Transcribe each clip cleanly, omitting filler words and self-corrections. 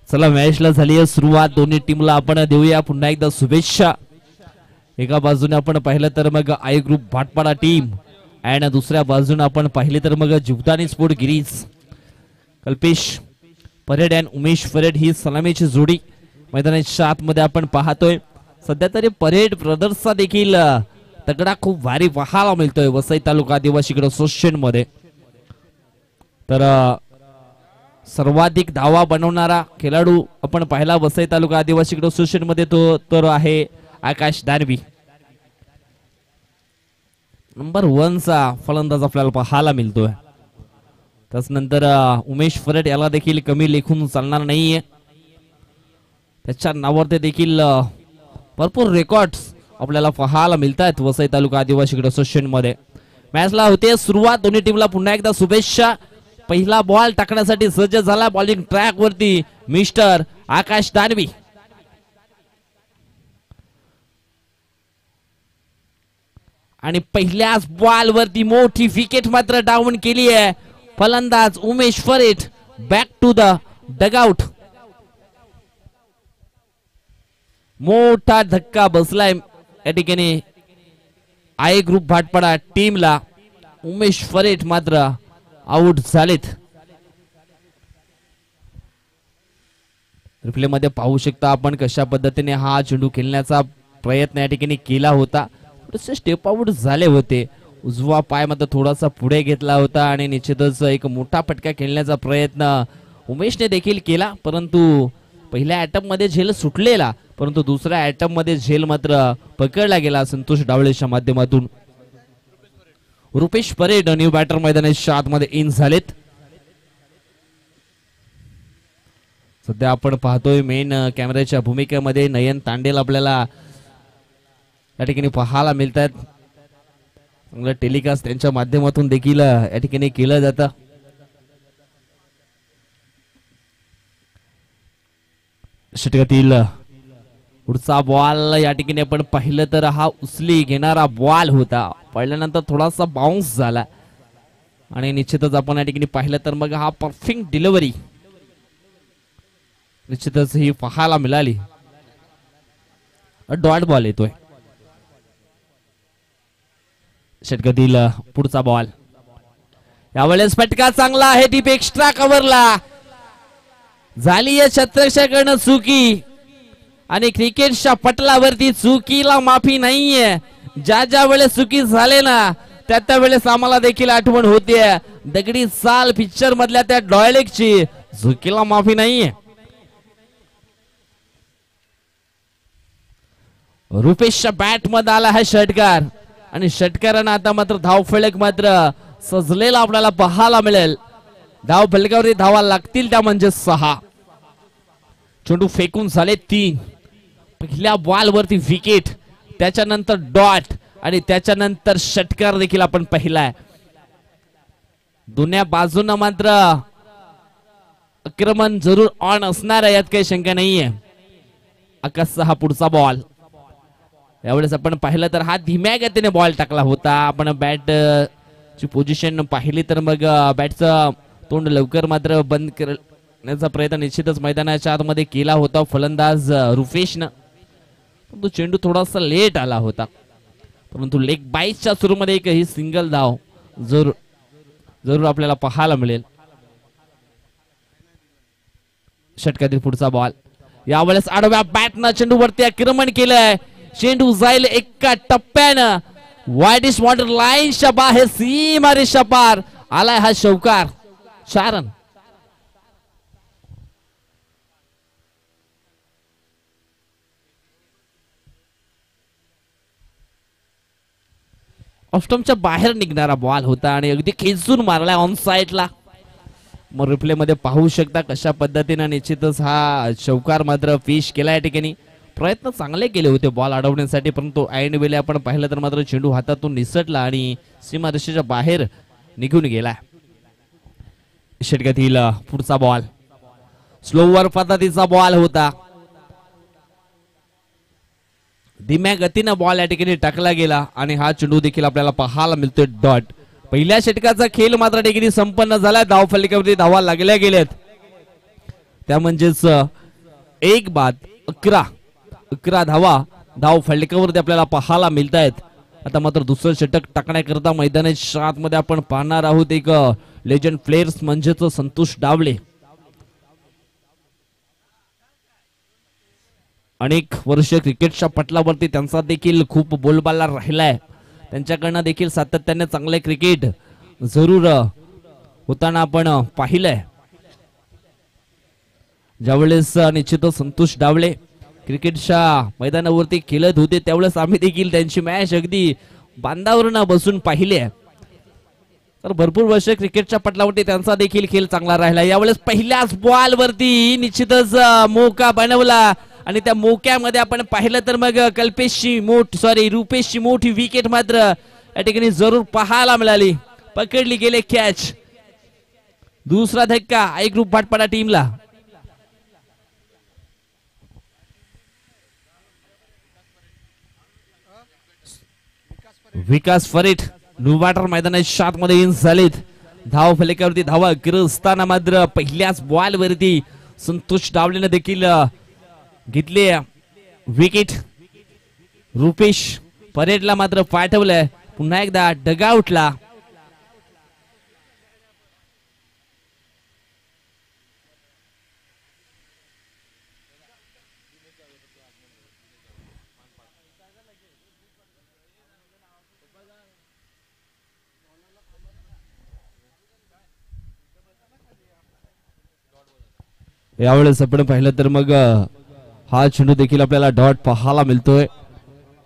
चला मॅचला झाली आहे सुरुवात. दोन्ही टीमला आपण देऊया पुन्हा एकदा शुभेच्छा. एका बाजूने आपण पाहिलं तर मग आय ग्रुप भाटपाडा टीम आणि दुसऱ्या बाजूने आपण पाहिले तर मग जीवदानी स्पोर्ट गिरीज कल्पेश परेड आणि उमेश परेड ही सलामीची जोडी मैदानाच्या आतमध्ये आपण पाहतोय. सध्या तरी परेड ब्रदर्सचा देखील तगडा खूप भारी पाहायला मिळतोय वसई तालुका आदिवासी क्रीडा असोसिएशन मध्ये. तर सर्वाधिक धावा बनवणारा खेळाडू आपण पाहिला वसई तालुका आदिवासी क्रीडा असोसिएशन मध्ये तो तर आहे आकाश दानवी. नंबर 1 चा फलंदाज आपल्याला पाहायला मिळतोय. त्यानंतर उमेश फरट याला देखील कमी लेखून चालणार नाहीये. त्याच्या नावावरती देखील भरपूर रेकॉर्ड्स आपल्याला पाहायला मिळतात वसई तालुका आदिवासी क्रीडा असोसिएशन मध्ये. मॅचला होते सुरुवात. दोन्ही टीमला पुन्हा एकदा शुभेच्छा. पहिला बॉल टाकण्यासाठी सज्ज झाला बॉलिंग ट्रॅक वरती मिस्टर आकाश दानवी. आणि पहिल्याच बॉल वरती मोठी विकेट मात्र डाऊन केली आहे. फलंदाज उमेश फरेट बॅक टू द डगआउट. मोठा धक्का बसलाय या ठिकाणी आय ग्रुप भाटपाडा टीमला. उमेश फरेट मात्र आउट झालेत. रिप्ले मध्ये पाहू शकता आपण कशा पद्धतीने हा चेंडू खेळण्याचा प्रयत्न या ठिकाणी केला होता. थोडेसे स्टेप आउट झाले होते. उजवा पाय मात्र थोडासा पुढे घेतला होता आणि निश्चितच एक मोठा फटका खेळण्याचा प्रयत्न उमेशने देखील केला. परंतु पहिल्या अटॅम्प मध्ये झेल सुटलेला परंतु दुसऱ्या अटॅम्प मध्ये झेल मात्र पकडला गेला संतोष डावळेच्या माध्यमातून. रुपेश परेड न्यू बॅटर मैदानाच्या आतमध्ये इन झालेत. सध्या आपण पाहतोय मेन कॅमेऱ्याच्या भूमिकेमध्ये नयन तांडेल आपल्याला या ठिकाणी पाहायला मिळतात. चांगलं टेलिकास्ट त्यांच्या माध्यमातून देखील या ठिकाणी केलं जातं. षटकातील पुढचा बॉल या ठिकाणी आपण पाहिलं तर हा उचली घेणारा बॉल होता. पडल्यानंतर थोडासा बाउन्स झाला आणि निश्चितच आपण या ठिकाणी पाहिलं तर मग हा परफेक्ट डिलिव्हरी निश्चितच ही पाहायला मिळाली. डॉट बॉल येतोय. षटकातील पुढचा बॉल यावेळेस फटका चांगला आहे. डीप एक्स्ट्रा कव्हरला झाली आहे छत्रक्षकडनं चुकी आणि क्रिकेटच्या पटलावरती चुकीला माफी नाहीये. ज्या ज्या वेळेस चुकी झाले ना त्या वेळेस आम्हाला देखील आठवण होते दगडी साल पिक्चर मधल्या त्या डॉयलेक्टची. चुकीला माफी नाहीये. रुपेशच्या बॅट मध्ये आला हा षटकार आणि षटकारानं आता मात्र धाव फलक मात्र सजलेला आपल्याला पाहायला मिळेल. धाव फलकावरती धावा लागतील त्या म्हणजे 6. चेंडू फेकून झाले 3. पहिल्या बॉल वरती विकेट त्याच्यानंतर डॉट आणि त्याच्यानंतर षटकार देखील आपण पाहिलाय. दोन्ही बाजूंना मात्र आक्रमण जरूर ऑन असणार आहे यात काही शंका नाहीये. आकाशचा हा पुढचा बॉल यावेळेस आपण पाहिलं तर हा धीम्या गतीने बॉल टाकला होता. आपण बॅट ची पोझिशन पाहिली तर मग बॅटचं तोंड लवकर मात्र बंद करण्याचा प्रयत्न निश्चितच मैदानाच्या आतमध्ये केला होता फलंदाज रुपेशनं. परंतु चेंडू थोडासा लेट आला होता. परंतु लेग बाईसच्या सुरूमध्ये एक ही सिंगल धाव जरूर आपल्याला पाहायला मिळेल. षटकातील पुढचा बॉल यावेळेस आडव्या बॅटनं चेंडू वरती आक्रमण केलंय. चेंडू जाईल एका टप्प्यानं वाईडिश बॉर्डर लाईनच्या बाहेर सीमा रेषा पार आलाय हा चौकार. 4 रन. ऑफस्टंपच्या बाहेर निघणारा बॉल होता आणि अगदी खेचून मारलाय ऑन साइडला. मग रिप्ले मध्ये पाहू शकता कशा पद्धतीने निश्चितच हा चौकार मात्र फिश केला. या ठिकाणी प्रयत्न चांगले केले होते बॉल अडवण्यासाठी परंतु ऐन वेळी आपण पाहिलं तर मात्र चेंडू हातातून निसटला आणि सीमारेषेच्या बाहेर निघून गेला. षटकातील पुढचा बॉल स्लोवर पद्धतीचा बॉल होता. धीम्या गतीने बॉल या ठिकाणी टाकला गेला आणि हा चेंडू देखील आपल्याला पाहायला मिळतोय डॉट. पहिल्या षटकाचा खेळ मात्र डिग्री संपन्न झाला. धाव फलकावरती धावा लागल्या गेल्यात त्या म्हणजेच एक बाद 11 धावा धाव फलकावरती आपल्याला पाहायला मिळत आहेत. आता मात्र दुसरं षटक टाकण्याकरता मैदानाच्या आतमध्ये आपण पाहणार आहोत एक लेजंड प्लेयर्स म्हणजेच संतोष डावले. अनेक वर्ष क्रिकेटच्या पटलावरती त्यांचा देखील खूप बोलबाला राहिलाय. त्यांच्याकडनं देखील सातत्याने चांगले क्रिकेट जरूर होताना आपण पाहिलंय. ज्यावेळेस निश्चितच संतोष डावले क्रिकेटच्या मैदानावरती खेळत होते त्यावेळेस आम्ही देखील त्यांची मॅच अगदी बांधावरनं बसून पाहिली आहे. तर भरपूर वर्ष क्रिकेटच्या पटलावरती त्यांचा देखील खेळ चांगला राहिला. यावेळेस पहिल्याच बॉल वरती निश्चितच मोका बनवला आणि त्या मोक्यामध्ये आपण पाहिलं तर मग रुपेशची मोठी विकेट मात्र या ठिकाणी जरूर पाहायला मिळाली. पकडली गेले कॅच. दुसरा धक्का आय ग्रुप भाटपाडा टीमला. विकास फरीट नुवाटर मैदानाच्या आतमध्ये इन झालेत. धाव फलकावरती धावा करत असताना मात्र पहिल्याच बॉल वरती संतोष डावलेने देखील घेतले विकेट. रुपेश परेडला मात्र पाठवलंय. पुन्हा एकदा डगआउटला. यावेळेस आपण पाहिलं तर मग हा चेंडू देखील आपल्याला डॉट पाहायला मिळतोय.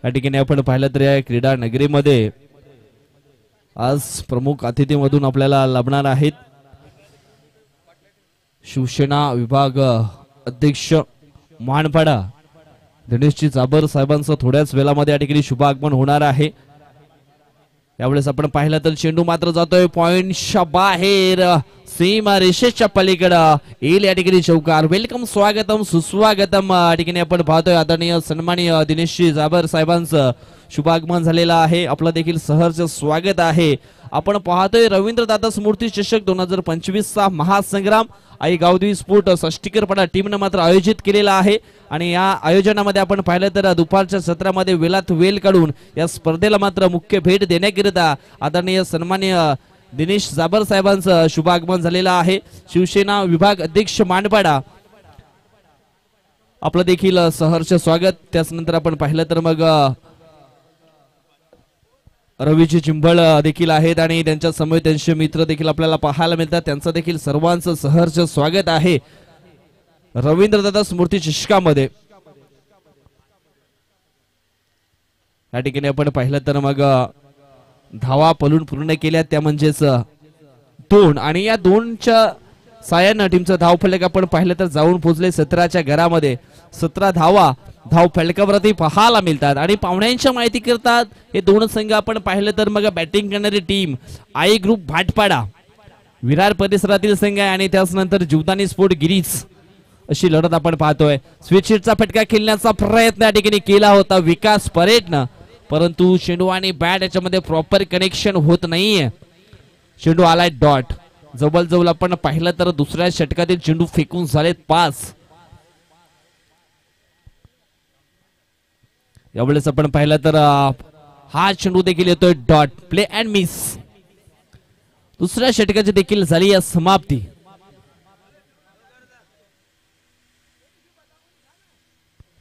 या ठिकाणी आपण पाहिलं तर या क्रीडा नगरीमध्ये आज प्रमुख अतिथीमधून आपल्याला लाभणार आहेत शिवसेना विभाग अध्यक्ष मानपाडा दिनेशजी जाबर साहेबांचं थोड्याच वेळामध्ये या ठिकाणी शुभ आगमन होणार आहे. यावेळेस आपण पाहिलं तर चेंडू मात्र जातोय पॉइंटच्या बाहेर सीमा रेषेच्या पलीकडं येईल या ठिकाणी चौकार. वेलकम स्वागतम सुस्वागतम या ठिकाणी आपण पाहतोय आदरणीय सन्माननीय दिनेशजी जाबर साहेबांचं शुभागमन झालेलं आहे. आपलं देखील सहर्ष स्वागत आहे. आपण पाहतोय रवींद्रदादा स्मृती चषक 2025 चा महासंग्राम आई गावदेवी स्पोर्ट सष्टीकरपाडा टीमनं मात्र आयोजित केलेला आहे. आणि या आयोजनामध्ये आपण पाहिलं तर दुपारच्या सत्रामध्ये वेलात वेल काढून या स्पर्धेला मात्र मुख्य भेट देण्याकरिता आदरणीय सन्माननीय दिनेश जाबर साहेबांचं शुभागमन झालेलं आहे. शिवसेना विभाग अध्यक्ष मानपाडा आपलं देखील सहर्ष स्वागत. त्याचनंतर आपण पाहिलं तर मग रवीजी चिंबळ देखील आहेत आणि त्यांच्या समोर त्यांचे मित्र देखील आपल्याला पाहायला मिळतात. त्यांचं देखील सर्वांचं सहर्ष स्वागत आहे रवींद्रदादा स्मृती चषकामध्ये. या ठिकाणी आपण पाहिलं तर मग धावा पलून पूर्ण केल्या त्या म्हणजेच 2 आणि या 2च्या साह्यानं टीमचं धाव फलक आपण पाहिलं तर जाऊन पोहोचले 17च्या घरामध्ये. 17 धावा धाव फलकावरती पाहायला मिळतात. आणि पाहुण्यांच्या माहिती करतात हे दोन संघ आपण पाहिलं तर मग बॅटिंग करणारी टीम आई ग्रुप भाटपाडा विरार परिसरातील संघ आहे आणि त्यानंतर जीवदानी स्पोर्ट गिरीज अशी लढत आपण पाहतोय. स्विचचा फटका खेळण्याचा प्रयत्न या ठिकाणी केला होता विकास परेडनं, परंतु चेंडू आणि बॅट याच्यामध्ये प्रॉपर कनेक्शन होत नाहीये. चेंडू आलाय डॉट. जवळ आपण पाहिलं तर दुसऱ्या षटकातील चेंडू फेकून झालेत 5. यावेळेस आपण पाहिलं तर हा चेंडू देखील येतोय डॉट. Play and miss. दुसऱ्या षटकाची देखील झाली या समाप्ती.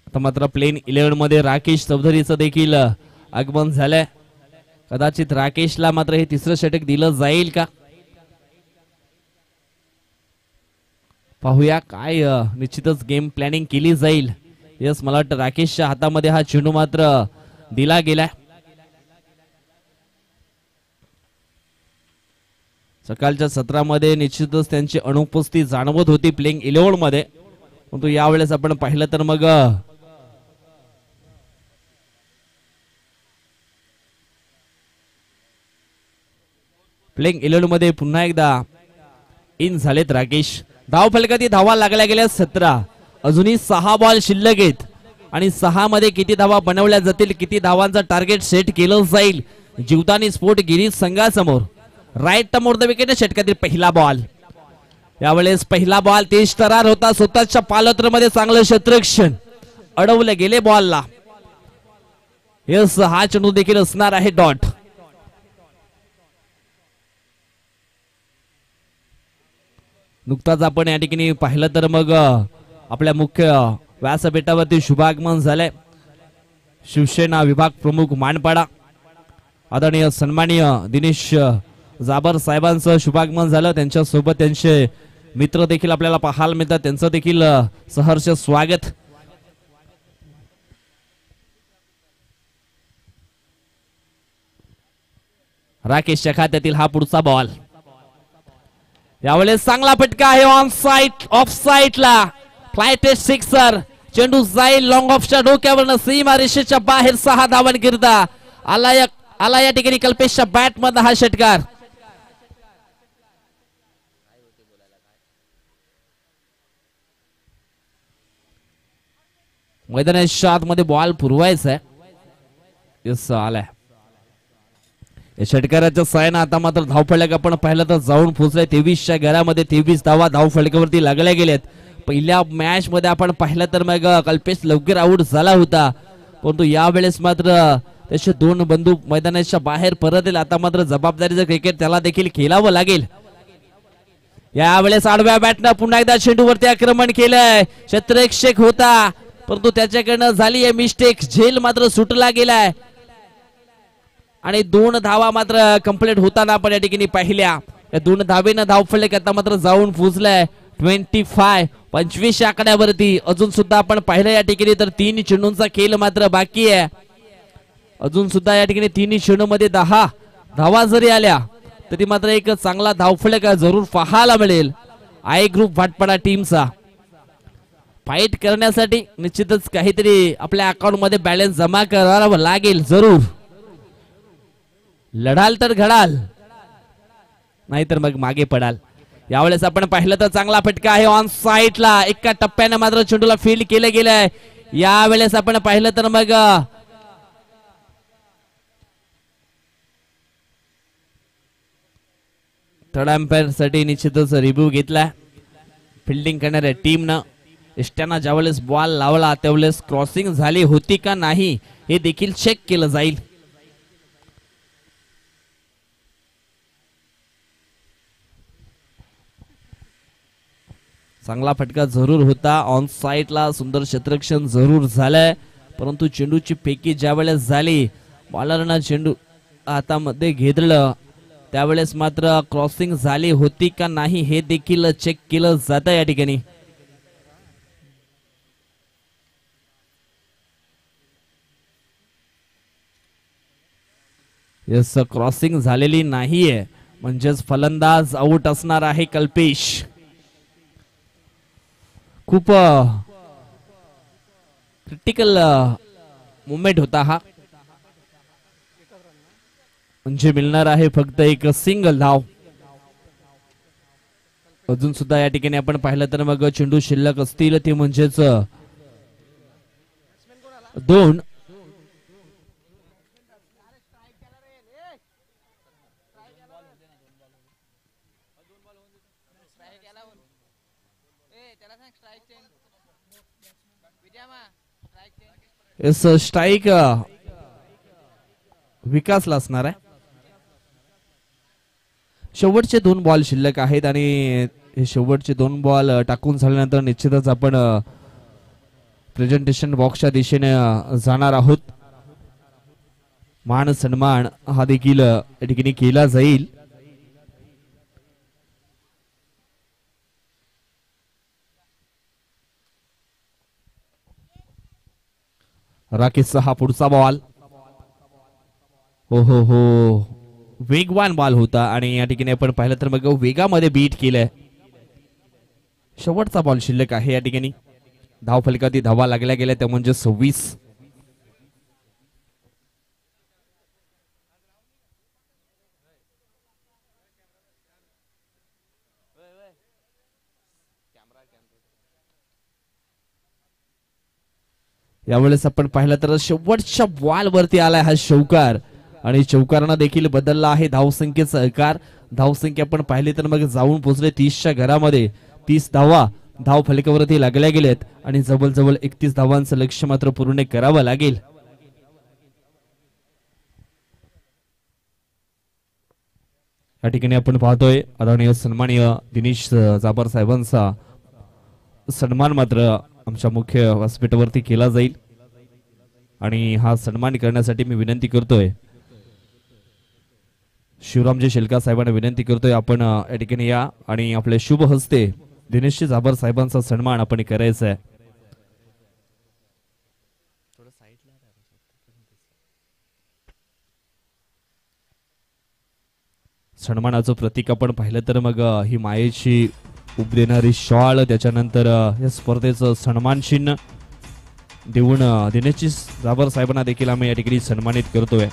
आता मात्र प्लेन 11 मध्ये राकेश चौधरीचं देखील आगमन झालंय. कदाचित राकेशला मात्र हे तिसरं षटक दिलं जाईल का पाहूया. काय निश्चितच गेम प्लॅनिंग केली जाईल. यस, मला वाटतं राकेशच्या हातामध्ये हा चेंडू मात्र दिला गेलाय. सकाळच्या सत्रामध्ये निश्चितच त्यांची अनुपस्थिती जाणवत होती प्लेइंग 11 मध्ये, परंतु यावेळेस आपण पाहिलं तर मग प्लेइंग 11 मध्ये पुन्हा एकदा इन झालेत राकेश. धाव फलकाती धावा लागल्या गेल्या 17. अजूनही 6 बॉल शिल्लक आहेत आणि 6 मध्ये किती धावा बनवल्या जातील, किती धावांचा टार्गेट सेट केलं जाईल जीवदानी स्पोर्ट गिरीज संघासमोर. राईट टर्म द विकेट षटकातील पहिला बॉल. यावेळेस पहिला बॉल तेज तरार होता, स्वतःच्या पालत्रमध्ये चांगलं क्षेत्ररक्षण, अडवले गेले बॉलला. यस, हा चेंडू देखील असणार आहे डॉट. नुकताच आपण या ठिकाणी पाहिलं तर मग आपल्या मुख्य व्यासपीठावरती शुभागमन झालंय. शिवसेना विभाग प्रमुख मानपाडा आदरणीय सन्माननीय दिनेश जाबर साहेबांचं शुभागमन झालं. त्यांच्या सोबत त्यांचे मित्र देखील आपल्याला पाहायला मिळतात, त्यांचं देखील सहर्ष स्वागत. राकेशच्या खात्यातील हा पुढचा बॉल. यावेळेस चांगला फटका आहे ऑन साइड, ऑफ साइडला फ्लायटेस्ट सिक्सर. चेंडू जाईल लॉंग ऑफच्या डोक्यावरनं सीमा रेषेच्या बाहेर 6 धावांकरिता आला या ठिकाणी कल्पेशच्या बॅट मध्ये हा षटकार. मैदानाच्या आतमध्ये बॉल पुरवायचा आहे. यस, आलाय. या षटकाराच्या सायना आता मात्र धावफलक आपण पाहिलं तर जाऊन पोहोचलाय. 23च्या घरामध्ये 23 धावा धावफलकावरती लागल्या गेल्यात. पहिल्या मॅच मध्ये आपण पाहिलं तर मग कल्पेश लवकर आऊट झाला होता, परंतु यावेळेस मात्र त्याचे 2 बंधू मैदानाच्या बाहेर परत येईल. आता मात्र जबाबदारीचं क्रिकेट त्याला देखील खेळावं लागेल. यावेळेस आडव्या बॅटनं पुन्हा एकदा चेंडूवरती आक्रमण केलंय. क्षेत्ररक्षक होता, परंतु त्याच्याकडनं झाली आहे मिस्टेक. झेल मात्र सुटला गेलाय आणि 2 धावा मात्र कंप्लीट होताना आपण या ठिकाणी पाहिल्या. या 2 धावेनं धावफलक आता मात्र जाऊन पोहोचलाय 25 आकड्यावरती. अजून सुद्धा आपण पाहिलं या ठिकाणी तर 3 चेंडूंचा खेळ मात्र बाकी आहे. अजून सुद्धा या ठिकाणी 3 चेंडूमध्ये 10 धावा जरी आल्या तरी मात्र एक चांगला धावफलक जरूर पाहायला मिळेल आय ग्रुप भाटपाडा टीमचा. फाईट करण्यासाठी निश्चितच काहीतरी आपल्या अकाउंट मध्ये बॅलन्स जमा करावा लागेल. जरूर लढाल तर घडाल, नाहीतर मग मागे पडाल. यावेळेस आपण पाहिलं तर चांगला फटका आहे ऑन साइडला. एका टप्प्याने मात्र चेंडूला फील्ड केलं गेलंय. यावेळेस आपण पाहिलं तर मग थर्ड अंपायर साठी निश्चितच रिव्ह्यू घेतलाय फिल्डिंग करणाऱ्या टीमनं. इष्ट्याना ज्यावेळेस बॉल लावला त्यावेळेस क्रॉसिंग झाली होती का नाही हे देखील चेक केलं जाईल. चांगला फटका जरूर होता ऑन साइडला, सुंदर क्षेत्ररक्षण जरूर झालंय, परंतु चेंडूची फेकी ज्यावेळेस झाली बॉलरनं चेंडू हातामध्ये घेतलं त्यावेळेस मात्र क्रॉसिंग झाली होती का नाही हे देखील चेक केलं जातं या ठिकाणी. यस, क्रॉसिंग झालेली नाहीये म्हणजेच फलंदाज आउट असणार आहे कल्पेश. खूप क्रिटिकल मुवमेंट होता हा, म्हणजे मिळणार आहे फक्त एक सिंगल धाव. अजून सुद्धा या ठिकाणी आपण पाहिलं तर मग चेंडू शिल्लक असतील ते म्हणजेच 2. स्ट्राईक विकासला असणार आहे. शेवटचे 2 बॉल शिल्लक आहेत आणि हे शेवटचे 2 बॉल टाकून झाल्यानंतर निश्चितच आपण प्रेझेंटेशन बॉक्सच्या दिशेने जाणार आहोत. मान सन्मान हा देखील या ठिकाणी केला जाईल. राकेशचा हा पुढचा बॉल. हो वेगवान बॉल होता आणि या ठिकाणी आपण पाहिलं तर मग वेगामध्ये बीट केलंय. शेवटचा बॉल शिल्लक आहे या ठिकाणी. धावफलकाती धावा लागल्या गेल्या त्या म्हणजे 26. यावेळेस आपण पाहिलं तर शेवटच्या बॉल वरती आलाय हा शौकार आणि चौकारांना देखील बदलला आहे धावसंख्येचा आकार. धावसंख्या आपण पाहिली तर मग जाऊन पोहोचले 30च्या घरामध्ये. 30 धावा धाव फलकावरती लागल्या गेलेत आणि जवळजवळ 31 धावांचं लक्ष्य मात्र पूर्ण करावं लागेल. या ठिकाणी आपण पाहतोय आदरणीय सन्माननीय दिनेश जाबर साहेबांचा सन्मान मात्र आमच्या मुख्य व्यासपीठावरती केला जाईल आणि हा सन्मान करण्यासाठी मी विनंती करतोय शिवरामजी शेलका साहेबांना विनंती करतोय आपण या ठिकाणी या आणि आपल्या शुभ हस्ते दिनेश जाबर साहेबांचा सन्मान आपण करायचा आहे. सन्मानाचं प्रतीक आपण पाहिलं तर मग ही मायेची उब देणारी शॉल, त्याच्यानंतर या स्पर्धेचं सन्मान चिन्ह देऊन दिनेश जाबर साहेबांना देखील आम्ही या ठिकाणी सन्मानित करतोय.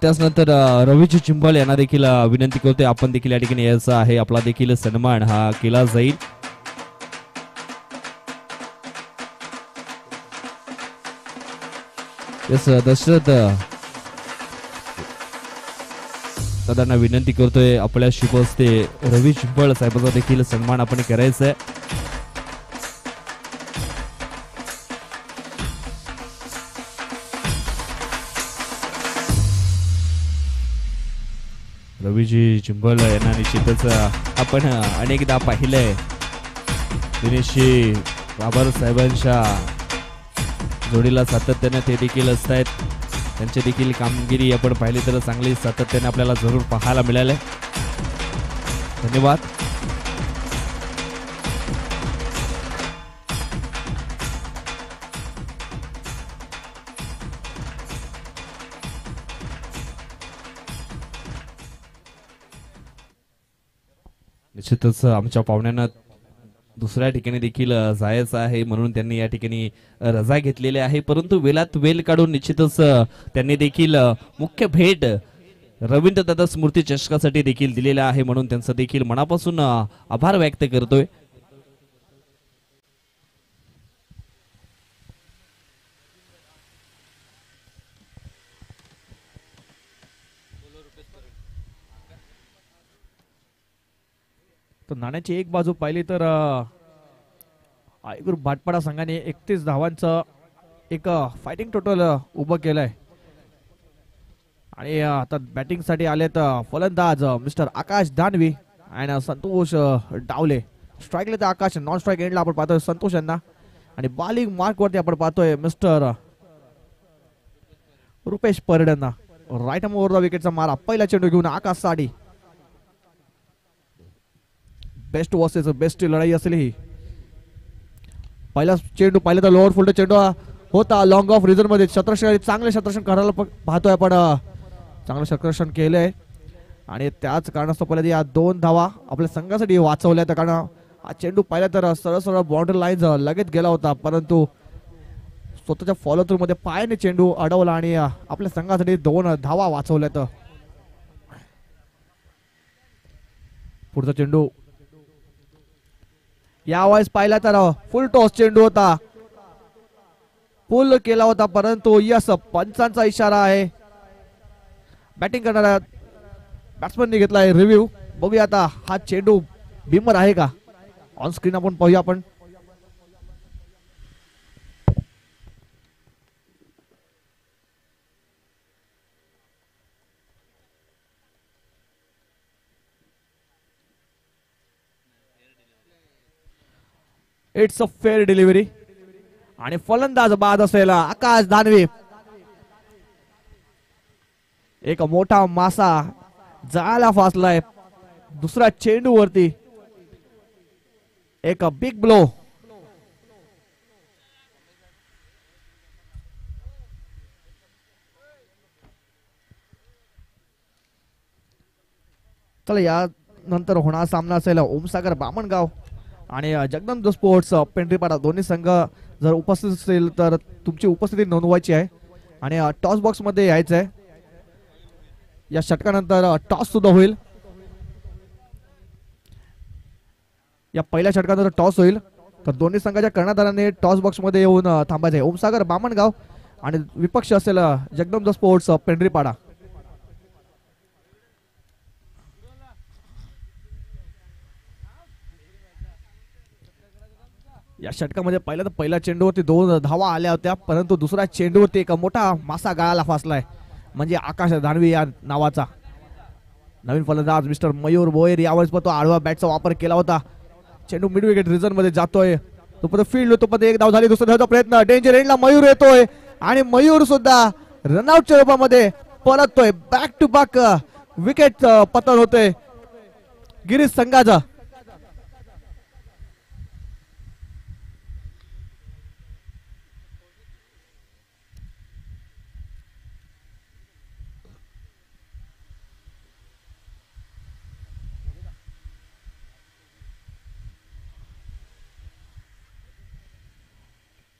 त्याचनंतर रवीजी चिंबल यांना देखील विनंती करतोय आपण देखील या ठिकाणी यायचं आहे. आपला देखील सन्मान हा केला जाईल. दशरथ दादांना विनंती करतोय आपल्या शुभ हस्ते रवी चिंबळ साहेबांचा देखील सन्मान आपण करायचा आहे. रवीजी चिंबल यांना निश्चितच आपण अनेकदा पाहिलंय दिनेशजी बाबर साहेबांच्या जोडीला सातत्याने ते देखील असतायत. त्यांची देखील कामगिरी आपण पाहिली तर चांगली सातत्याने आपल्याला जरूर पाहायला मिळाले. धन्यवाद. निश्चितच आमच्या पाहुण्यांना दुसऱ्या ठिकाणी देखील जायचं आहे म्हणून त्यांनी या ठिकाणी रजा घेतलेली आहे. परंतु वेलात वेल काढून निश्चितच त्यांनी देखील मुख्य भेट रवींद्र दादा स्मृती चषकासाठी देखील दिलेला आहे म्हणून त्यांचं देखील मनापासून आभार व्यक्त करतोय. तर नाण्याची एक बाजू पाहिली तर आयगुर भाटपाडा संघाने 31 धावांचं एक फायटिंग टोटल उभं केलंय आणि आता बॅटिंग साठी आलेत फलंदाज मिस्टर आकाश दानवी आणि संतोष डावले. स्ट्राईकला तर आकाश, नॉन स्ट्राईक एंडला आपण पाहतोय संतोष यांना आणि बॉलिंग मार्क वरती आपण पाहतोय मिस्टर रुपेश परडेंना. राईट आर्म ओव्हर विकेटचा मारा, पहिला चेंडू घेऊन आकाश साडी. बेस्ट वर्सेस बेस्ट लढाई असेल ही. पहिला चेंडू पाहिलं तर लोअर फुल्ड चेंडू होता लॉंग ऑफ रिझन मध्ये. शतरक्षण चांगले शतरक्षण करायला पाहतोय आपण, चांगलं शतरक्षण केलंय आणि त्याच कारणास्तव पहिल्या या 2 धावा आपल्या संघासाठी वाचवल्या. कारण हा चेंडू पाहिला तर सरळ सरळ बाउंड्री लाईन लगेच गेला होता परंतु स्वतःच्या फॉलो थ्रू मध्ये पायाने चेंडू अडवला आणि आपल्या संघासाठी 2 धावा वाचवल्यात. पुढचा चेंडू यावेळेस पाहिला तर फुल टॉस चेंडू होता, पुल केला होता परंतु यस पंचांचा इशारा आहे. बॅटिंग करणाऱ्या बॅट्समनने घेतलाय रिव्ह्यू. बघूया आता हा चेंडू बिमर आहे का, ऑन स्क्रीन आपण पाहूया. आपण इट्स अ फेअर डिलिव्हरी आणि फलंदाज बाद असेल आकाश दानवे. एक मोठा मासा जाळाला फासलाय दुसरा चेंडू वरती. एक बिग ब्लो. चला या नंतर होणार सामना असेल ओमसागर बामणगाव आणि जगदंब स्पोर्ट्स पेंढरीपाडा. दोन्ही संघ जर उपस्थित असेल तर तुमची उपस्थिती नोंदवायची आहे आणि टॉस बॉक्स मध्ये यायचं आहे. या षटकानंतर टॉस सुद्धा होईल. या पहिल्या षटकानंतर टॉस होईल तर दोन्ही संघाच्या कर्णधारांनी टॉस बॉक्स मध्ये येऊन थांबायचे. ओमसागर बामणगाव आणि विपक्ष असेल जगदंब स्पोर्ट्स पेंढरीपाडा. या षटकामध्ये पहिल्या चेंडूवरती 2 धावा आल्या होत्या परंतु दुसऱ्या चेंडूवरती एक मोठा मासा गाळाला फासलाय म्हणजे आकाश धानवी या नावाचा नवीन फलंदाज मिस्टर मयूर भोयर. यावेळेस पण तो आडवा बॅटचा वापर केला होता. चेंडू मिड विकेट रिझन मध्ये जातोय. तो पण फील्ड तो पण एक धाव झाली. दुसऱ्या धावचा प्रयत्न डेंजर एंडला मयूर येतोय आणि मयूर सुद्धा रनआउटच्या रूपामध्ये परततोय. बॅक टू बॅक विकेट पतन होते गिरीश संघाचा.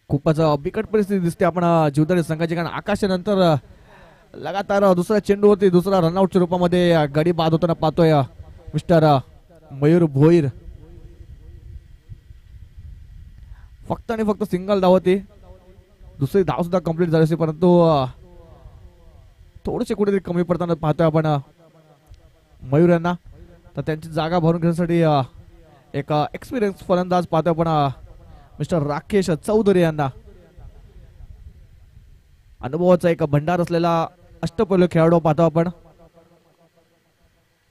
खूपच बिकट परिस्थिती दिसते आपण जीवदानी संघाची कारण आकाशानंतर लगातार दुसऱ्या चेंडूवरती दुसरा रनआउटच्या रूपामध्ये गडी बाद होताना पाहतोय मिस्टर मयूर भोईर. फक्त आणि फक्त सिंगल धाव होती. दुसरी धाव सुद्धा कंप्लीट झाली असते परंतु थोडेसे कुठेतरी कमी पडताना पाहतोय आपण मयूर यांना. तर त्यांची जागा भरून घेण्यासाठी एक एक्सपिरियन्स फलंदाज पाहतोय आपण मिस्टर राकेश चौधरी यांना. अनुभवाचा एक भंडार असलेला अष्टपैलू खेळाडू पाहतो आपण.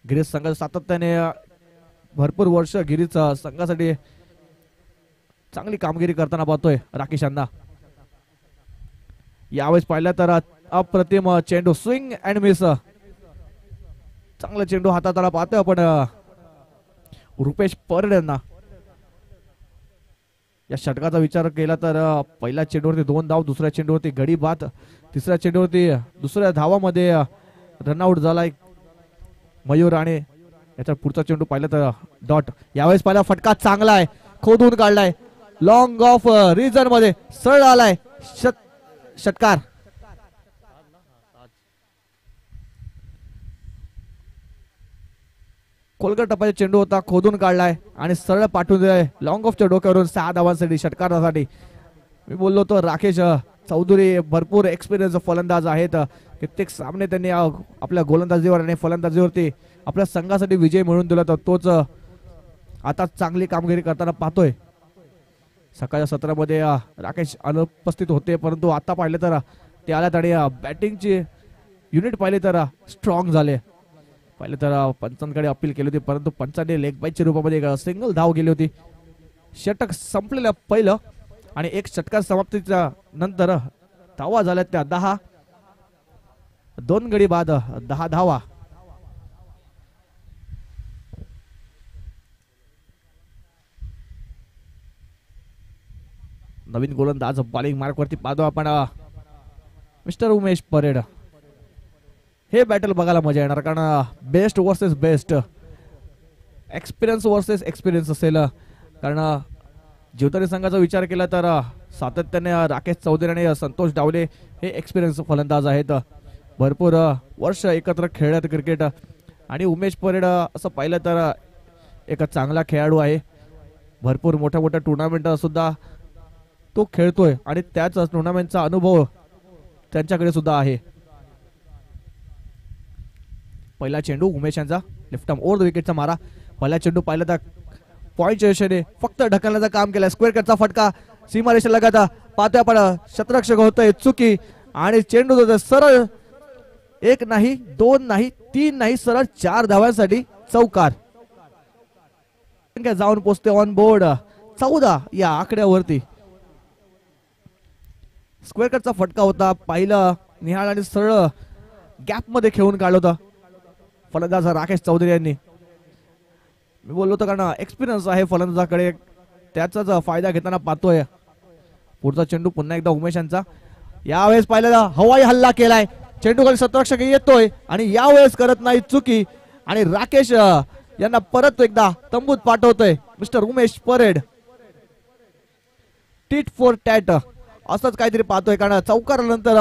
गिरीश संघ सातत्याने भरपूर वर्ष गिरीश संघासाठी चांगली कामगिरी करताना पाहतोय राकेश यांना. यावेळेस पाहिलं तर अप्रतिम चेंडू स्विंग अँड मिस. चांगला चेंडू हातात आला पाहतोय आपण रुपेश परड यांना. या षटकाचा विचार केला तर पहिल्या चेंडूवरती 2 धाव, दुसऱ्या चेंडूवरती गडी बाद, तिसऱ्या चेंडूवरती दुसऱ्या धावामध्ये रनआउट झालाय मयूर आणि याचा पुढचा चेंडू पाहिला तर डॉट. यावेळेस पहिला फटका चांगला आहे, खोदून काढलाय, लॉंग ऑफ रिजन मध्ये सरळ आलाय षटकार. कोलगट टप्प्याचा चेंडू होता, खोदून काढलाय आणि सरळ पाठवून दिलाय लॉंग ऑफच्या डोक्यावरून 6 धावांसाठी षटकारासाठी. मी बोललो होतो राकेश चौधरी भरपूर एक्सपिरियन्स फलंदाज आहेत. कित्येक सामने त्यांनी आपल्या गोलंदाजीवर आणि फलंदाजीवरती आपल्या संघासाठी विजय मिळवून दिला तर तोच आता चांगली कामगिरी करताना पाहतोय. सकाळच्या सत्रामध्ये राकेश अनुपस्थित होते परंतु आता पाहिले तर ते आल्यात आणि बॅटिंगची युनिट पाहिले तर स्ट्रॉंग झाले. पहिले तर पंचांकडे अपील केली होती परंतु पंचांनी लेग बाईच्या रूपामध्ये एक सिंगल धाव गेली होती. षटक संपलेलं पहिलं आणि एक षटकार समाप्तीच्या नंतर धावा झाल्या त्या 10. 2 गडी बाद 10 धावा. नवीन गोलंदाज बॉलिंग मार्क वरती पाहतो आपण मिस्टर उमेश परेड. हे बॅटल बघायला मजा येणार कारण best versus best, experience versus experience असेल. कारण जीवदानी संघाचा विचार केला तर सातत्याने राकेश चौधरी आणि संतोष डावले हे एक्सपिरियन्स फलंदाज आहेत. भरपूर वर्ष एकत्र खेळत क्रिकेट आणि उमेश परेड असं पाहिलं तर एक चांगला खेळाडू आहे. भरपूर मोठ्या मोठ्या टुर्नामेंट सुद्धा तो खेळतोय आणि त्याच टुर्नामेंटचा अनुभव त्यांच्याकडे सुद्धा आहे. पहिला चेंडू उमेश यांचा लेफ्ट आर्म ओव्हर द विकेटचा मारा. पहिला चेंडू पाहिला तर पॉइंटच्या दिशेने फक्त ढकलण्याचं काम केलं. स्क्वेअर कटचा फटका सीमारेषा लगाता पाहतोय आपण क्षेत्ररक्षक होतोय चुकी आणि चेंडू सरळ 1 नाही 2 नाही 3 नाही सरळ 4 धावांसाठी चौकार जाऊन पोचते ऑन बोर्ड 14 या आकड्यावरती. स्क्वेअर कटचा फटका होता, पाहिलं निहाळ आणि सरळ गॅप मध्ये खेळून काढलं होतं फलंदाज राकेश चौधरी यांनी. मी बोललो होतो कारण एक्सपिरियन्स आहे फलंदाजाकडे, त्याचाच फायदा घेताना पाहतोय. पुढचा चेंडू पुन्हा एकदा उमेश यांचा. यावेळेस पाहिलं हवाई हल्ला केलाय, चेंडू खाली क्षेत्ररक्षक येतोय आणि यावेळेस करत नाही चुकी आणि राकेश यांना परत एकदा तंबूत पाठवतोय मिस्टर उमेश परेड. टीट फॉर टॅट असंच काहीतरी पाहतोय कारण चौकारानंतर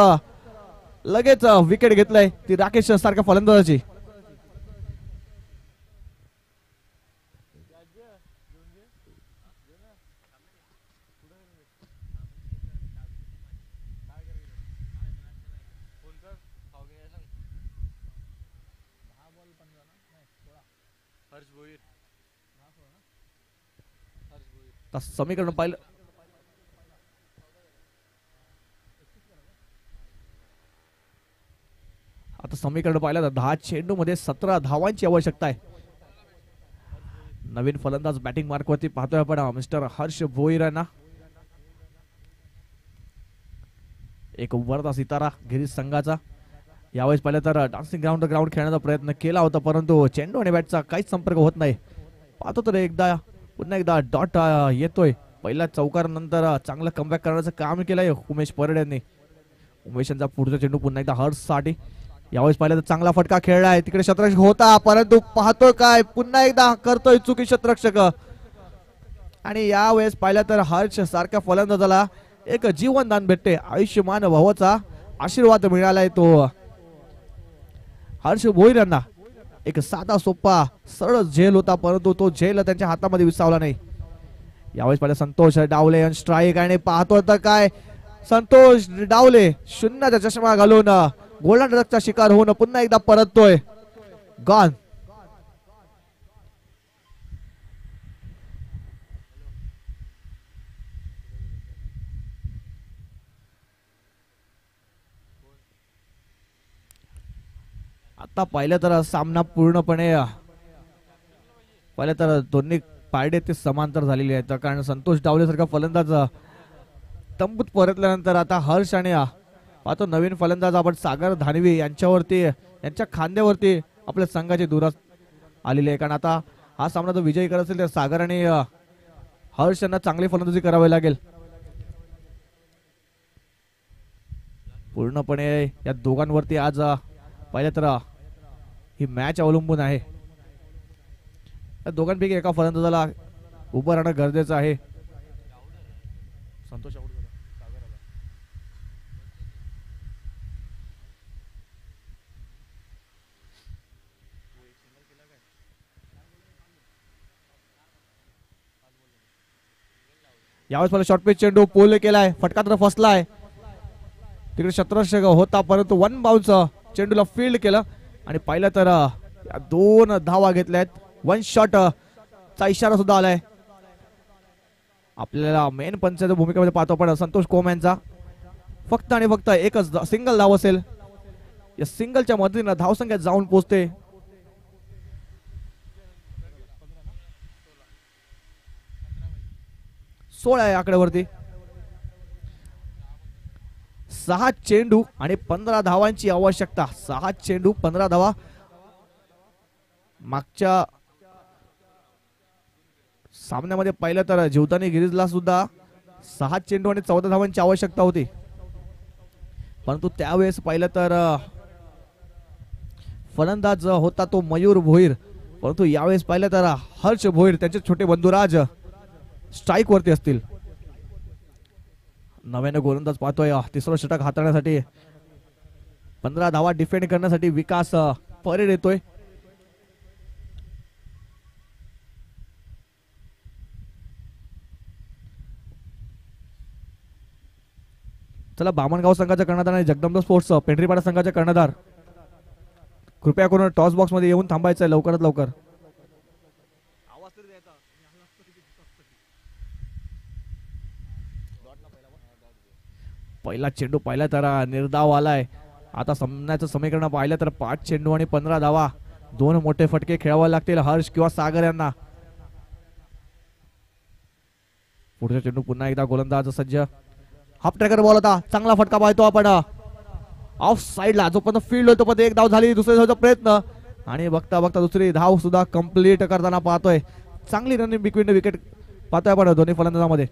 लगेच विकेट घेतलाय ती राकेश सारख्या फलंदाजाची. समीकरण पाहिलं आता समीकरण पाहिलं तर 10 चेंडू मध्ये 17 धावांची आवश्यकता आहे. नवीन फलंदाज बॅटिंग मार्क वरती पाहतोय आपण मिस्टर हर्ष भोईर यांना. एक उभरता सितारा गिरीश संघाचा. यावेळेस पाहिलं तर डान्सिंग ग्राउंड खेळण्याचा प्रयत्न केला होता परंतु चेंडू आणि बॅटचा काहीच संपर्क होत नाही. पाहतो तर पुन्हा एकदा डॉट येतोय. पहिल्या चौकारानंतर चांगलं कमबॅक करण्याचं काम केलंय उमेश परड यांनी. उमेश यांचा पुढचा चेंडू पुन्हा एकदा हर्षसाठी. यावेळेस पाहिलं तर चांगला फटका खेळलाय तिकडे शतरक्षक होता परंतु पाहतोय काय पुन्हा एकदा करतोय चुकी शतरक्षक. आणि यावेळेस पाहिलं तर हर्ष सारख्या फलंदाजाला एक जीवनदान भेटते. आयुष्यमान भावाचा आशीर्वाद मिळालाय तो हर्ष भोईर यांना. एक साधा सोपा सरळ झेल होता परंतु तो झेल त्यांच्या हातामध्ये विसावला नाही. यावेळेस पाहिलं संतोष डावले स्ट्राईक आणि पाहतोय तर काय संतोष डावले शून्याचा चष्मा घालून गोल्डन डकचा शिकार होऊन पुन्हा एकदा परततोय. गॉन. आता पाहिलं तर सामना पूर्णपणे पाहिलं तर दोन्ही पारडे ते समांतर झालेले आहेत कारण संतोष डावले सारखा फलंदाज तंबूत परतल्यानंतर आता हर्ष आणि पाहतो नवीन फलंदाज आपण सागर धानवी यांच्यावरती यांच्या खांद्यावरती आपल्या संघाची दुरास आलेली आहे. कारण आता हा सामना जर विजयी करत असेल तर सागर आणि हर्ष यांना चांगली फलंदाजी करावी लागेल. पूर्णपणे या दोघांवरती आज पाहिलं तर ही मॅच अवलंबून आहे. या दोघांपैकी एका फलंदाजाला उभं राहणं गरजेचं आहे. संतोष यावेळेस मला शॉर्ट पिच चेंडू पोल केलाय फटका तर फसलाय तिकडे शतरक्षक होता परंतु वन बाउन्स चेंडूला फील्ड केलं आणि पाहिलं तर 2 धावा घेतल्यात. वन शॉट चा इशारा सुद्धा आलाय. आपल्याला मेन पंचाच्या भूमिकेमध्ये पाहतो आपण संतोष कोम यांचा. फक्त आणि फक्त एकच सिंगल धाव असेल. या सिंगलच्या मदतीने धावसंख्या जाऊन पोहोचते. सोळा आहे आकड्यावरती. 6 चेंडू आणि 15 धावांची आवश्यकता. 6 चेंडू 15 धावा. मागच्या सामन्यामध्ये पाहिलं तर जीवदानी गिरीजला सुद्धा 6 चेंडू आणि 14 धावांची आवश्यकता होती परंतु त्यावेळेस पाहिलं तर फलंदाज होता तो मयूर भोईर परंतु यावेळेस पाहिलं तर हर्ष भोईर त्यांचे छोटे बंधुराज स्ट्राईक वरती असतील. नव्याने गोलंदाज पाहतोय तिसरा षटक हाताळण्यासाठी 15 धावा डिफेंड करण्यासाठी विकास परेड येतोय. चला बामणगाव संघाचा कर्णधार आणि जगदंब स्पोर्ट्स पेंढरीपाडा संघाचे कर्णधार कृपया करून टॉस बॉक्स मध्ये येऊन थांबायचं आहे लवकरात लवकर. पहिला चेंडू पाहिला तर निर्धाव आलाय. आता सामन्याचं समीकरण पाहिलं तर 5 चेंडू आणि 15 धावा. 2 मोठे फटके खेळावे लागतील हर्ष किंवा सागर यांना. पुढचा चेंडू पुन्हा एकदा गोलंदाज सज्ज. हाफ ट्रॅकर बॉल होता चांगला फटका पाहतो आपण ऑफ साइडला जोपर्यंत फील्ड होतो पण एक धाव झाली दुसऱ्या धावचा प्रयत्न आणि बघता बघता दुसरी धाव सुद्धा कंप्लीट करताना पाहतोय. चांगली रनिंग बिटवीन विकेट पाहतोय आपण दोन्ही फलंदाजांमध्ये.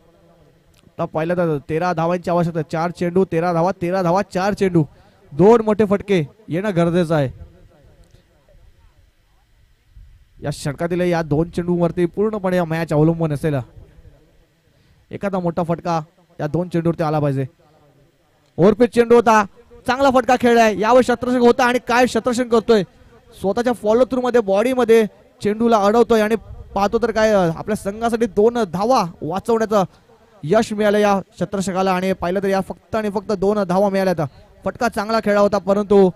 आता पाहिलं तर 13 धावांची आवश्यकता. 4 चेंडू 13 धावा 13 धावा 4 चेंडू 2 मोठे फटके येणं गरजेचं आहे. या षटकातील या 2 चेंडूवरती पूर्णपणे मॅच अवलंबून असेल. एखादा मोठा फटका या 2 चेंडूवरती आला पाहिजे. ओव्हरपिच चेंडू होता चांगला फटका खेळलाय यावेळी शत्रक्षक होता आणि काय शत्रक्षक करतोय स्वतःच्या फॉलो थ्रू मध्ये बॉडी मध्ये चेंडूला अडवतोय आणि पाहतो तर काय आपल्या संघासाठी 2 धावा वाचवण्याचं यश मिळालं या शत्रक्षकाला आणि पाहिलं तर या फक्त आणि फक्त 2 धावा मिळाल्या. फटका चांगला खेळला होता परंतु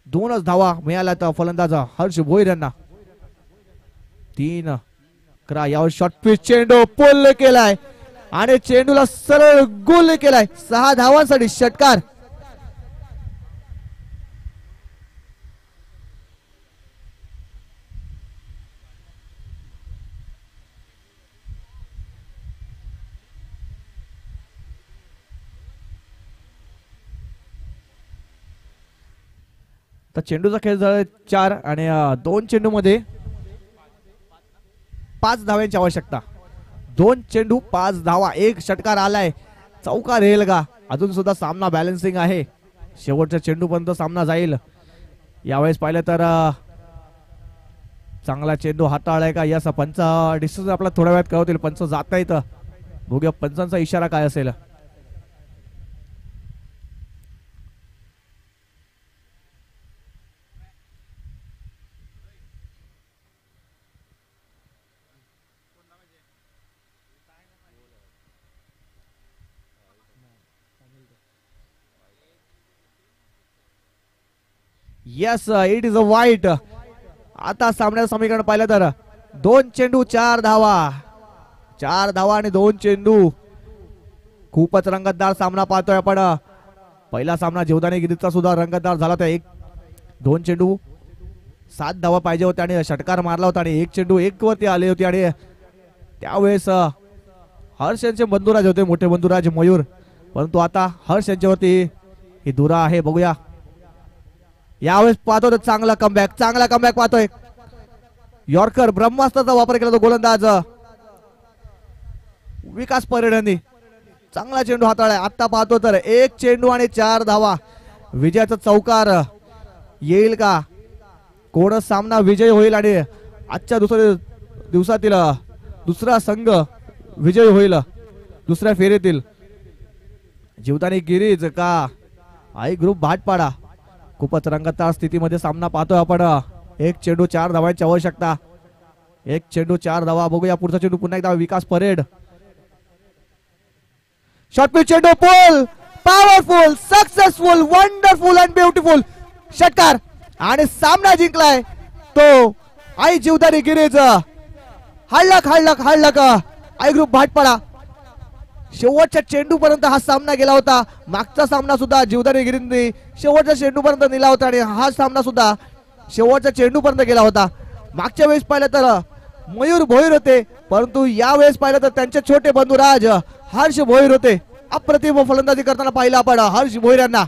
2च धावा मिळाल्या फलंदाज हर्ष भोईर यांना. 3 करा यावर शॉर्ट पिच चेंडू पोल केलाय आणि चेंडूला सरळ गोल केलाय. 6 धावांसाठी षटकार. तर चेंडूचा खेळ झाला 4 आणि 2 चेंडू मध्ये 5 धाव्यांची आवश्यकता. 2 चेंडू 5 धावा. 1 षटकार आलाय. चौकार येईल का? अजून सुद्धा सामना बॅलन्सिंग आहे. शेवटच्या चेंडूपर्यंत सामना जाईल. यावेळेस पाहिलं तर चांगला चेंडू हाताळलाय का याचा पंच डिसिजन आपला थोड्या वेळात कळवतील. पंच जात नाहीत. बघूया पंचांचा इशारा काय असेल. यस इट इज अ वाईट. आता सामन्याचं समीकरण पाहिलं तर 2 चेंडू 4 धावा. 4 धावा आणि 2 चेंडू. खूपच रंगतदार सामना पाहतोय आपण. पहिला सामना जीवदानीगिरीचा सुद्धा रंगतदार झाला होता. 2 चेंडू 7 धावा पाहिजे होत्या आणि षटकार मारला होता आणि 1 चेंडू 1 वरती आले होते आणि त्यावेळेस हर्ष यांचे बंधुराज होते, मोठे बंधुराज मयूर. परंतु आता हर्ष यांच्यावरती ही धुरा आहे. बघूया यावेळेस पाहतो तर चांगला कमबॅक पाहतोय. यॉर्कर ब्रह्मास्त्राचा वापर केला तो गोलंदाज विकास परेड यांनी. चांगला चेंडू हाताळलाय. आता पाहतो तर 1 चेंडू आणि 4 धावा. विजयाचा चौकार येईल का? कोणच सामना विजय होईल आणि आजच्या दुसऱ्या दिवसातील दुसरा संघ विजय होईल दुसऱ्या फेरीतील. जीवदानी गिरीज का आई ग्रुप भाटपाडा. खूपच रंगतदार स्थितीमध्ये सामना पाहतोय आपण. 1 चेंडू 4 धावांची आवश्यकता. 1 चेंडू 4 धावा. बघूया पुढचा चेंडू पुन्हा एकदा विकास परेड. शॉर्ट पिच चेंडू पोल. Powerful, successful, wonderful and beautiful षटकार आणि सामना जिंकलाय तो आई जीवदानी गिरीज. हळलक आई ग्रुप भाटपाडा. शेवटच्या चेंडू पर्यंत हा सामना गेला होता. मागचा सामना सुद्धा जीवदानी गिरींनी शेवटच्या चेंडू पर्यंत नेला होता आणि हा सामना सुद्धा शेवटच्या चेंडू पर्यंत गेला होता. मागच्या वेळेस पाहिलं तर मयूर भोईर होते, परंतु या वेळेस पाहिलं तर त्यांचे छोटे बंधुराज हर्ष भोईर होते. अप्रतिम फलंदाजी करताना पाहिलं आपण हर्ष भोईर यांना.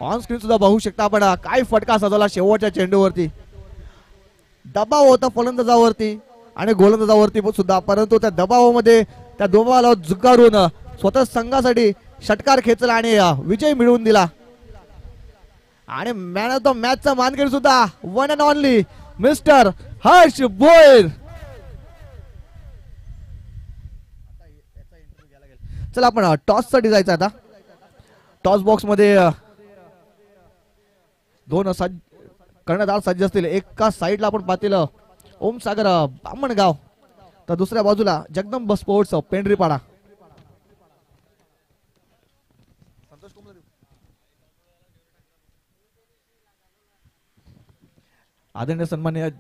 ऑन स्क्रीन सुद्धा बघू शकता आपण काय फटका सजवला शेवटच्या चेंडूवरती. दबाव होता फलंदाजावरती आणि गोलंदाजावरती सुद्धा, परंतु त्या दबावामध्ये त्या दोघाला झुगारून स्वतः संघासाठी षटकार खेचला आणि विजय मिळवून दिला. आणि मॅन ऑफ द मॅचचा मानकरी सुद्धा one and only mister Harsh Bhoir. चला आपण टॉस साठी जायचं आता. टॉस बॉक्स मध्ये 2 कर्णधार सज्ज असतील. एका साईडला आपण पाहतील ओम सागर बामणगाव, तर दुसऱ्या बाजूला जगदंब स्पोर्ट्स पेंढरीपाडा. आदरणीय सन्माननीय